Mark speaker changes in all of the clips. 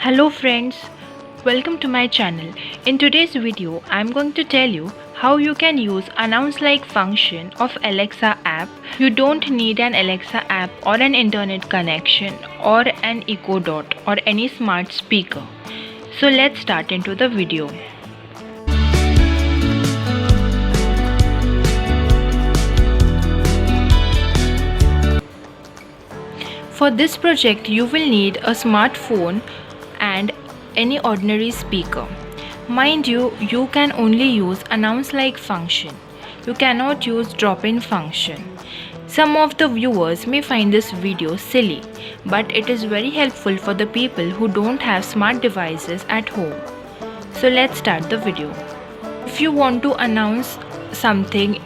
Speaker 1: Hello friends, welcome to my channel. In today's video, I'm going to tell you how you can use announce like function of Alexa app. You don't need an Alexa app or an internet connection or an Echo Dot or any smart speaker. So let's start into the video. For this project, you will need a smartphone and any ordinary speaker. Mind you, you can only use announce like function. You cannot use drop-in function. Some of the viewers may find this video silly, but it is very helpful for the people who don't have smart devices at home. So let's start the video. If you want to announce something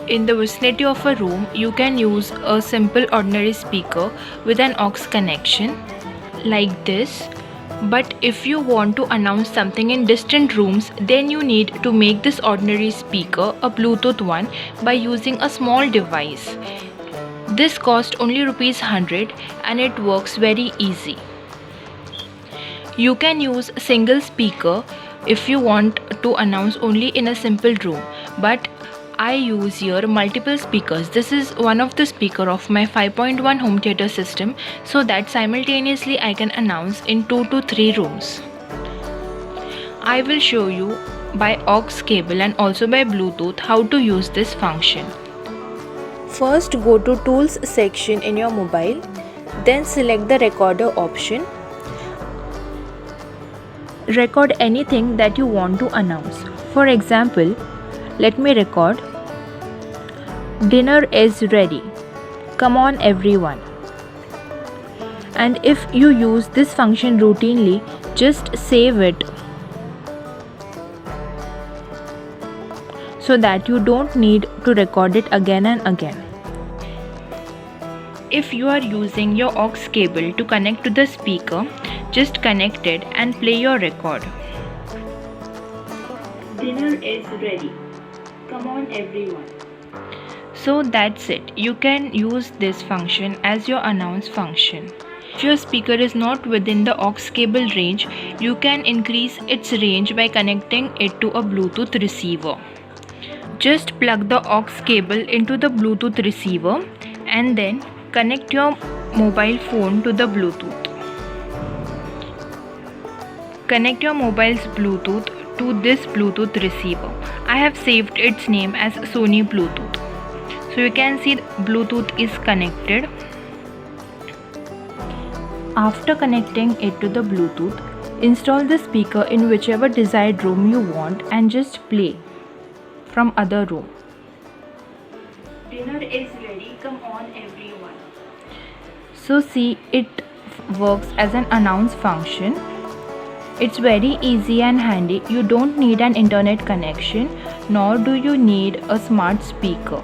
Speaker 1: in the vicinity of a room, you can use a simple ordinary speaker with an aux connection like this. But if you want to announce something in distant rooms, then you need to make this ordinary speaker a Bluetooth one by using a small device. This costs only ₹100 and it works very easy. You can use single speaker if you want to announce only in a simple room, but I use here multiple speakers. This is one of the speaker of my 5.1 home theater system, so that simultaneously I can announce in 2 to 3 rooms. I will show you by aux cable and also by Bluetooth how to use this function. First, go to Tools section in your mobile, then select the recorder option. Record anything that you want to announce. For example, let me record, "Dinner is ready. Come on everyone." And if you use this function routinely, just save it so that you don't need to record it again and again. If you are using your aux cable to connect to the speaker, just connect it and play your record. "Dinner is ready. Come on everyone." So that's it. You can use this function as your announce function. If your speaker is not within the aux cable range, you can increase its range by connecting it to a Bluetooth receiver. Just plug the aux cable into the Bluetooth receiver and then connect your mobile phone to the Bluetooth. Connect your mobile's Bluetooth to this Bluetooth receiver. I have saved its name as Sony Bluetooth. So you can see Bluetooth is connected. After connecting it to the Bluetooth, install the speaker in whichever desired room you want and just play from other room. "Dinner is ready, come on everyone." So see, it works as an announce function. It's very easy and handy. You don't need an internet connection, nor do you need a smart speaker.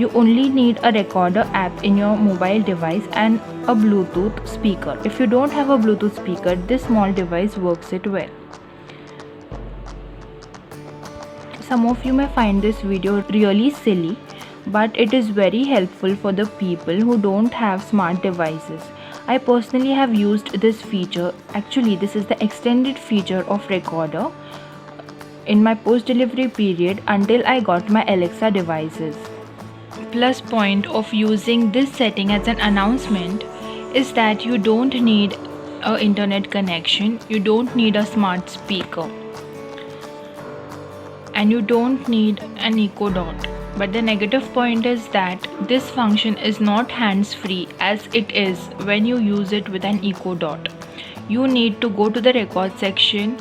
Speaker 1: You only need a recorder app in your mobile device and a Bluetooth speaker. If you don't have a Bluetooth speaker, this small device works it well. Some of you may find this video really silly, but it is very helpful for the people who don't have smart devices. I personally have used this feature. Actually, this is the extended feature of recorder in my post-delivery period until I got my Alexa devices. Plus point of using this setting as an announcement is that you don't need an internet connection, you don't need a smart speaker, and you don't need an Echo Dot. But the negative point is that this function is not hands-free as it is when you use it with an Echo Dot. You need to go to the record section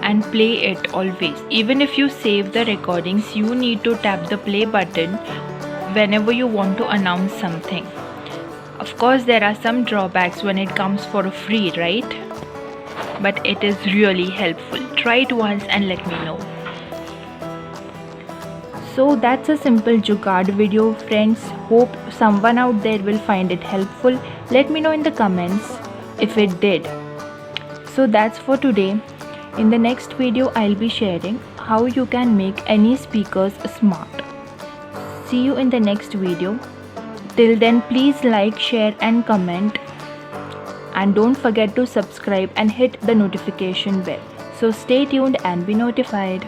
Speaker 1: and play it always. Even if you save the recordings, you need to tap the play button whenever you want to announce something. Of course, there are some drawbacks when it comes for free, right? But it is really helpful. Try it once and let me know. So that's a simple Jugaad video, friends. Hope someone out there will find it helpful. Let me know in the comments if it did. So that's for today. In the next video, I'll be sharing how you can make any speakers smart. See you in the next video. Till then, please like, share and comment. and don't forget to subscribe and hit the notification bell. So stay tuned and be notified.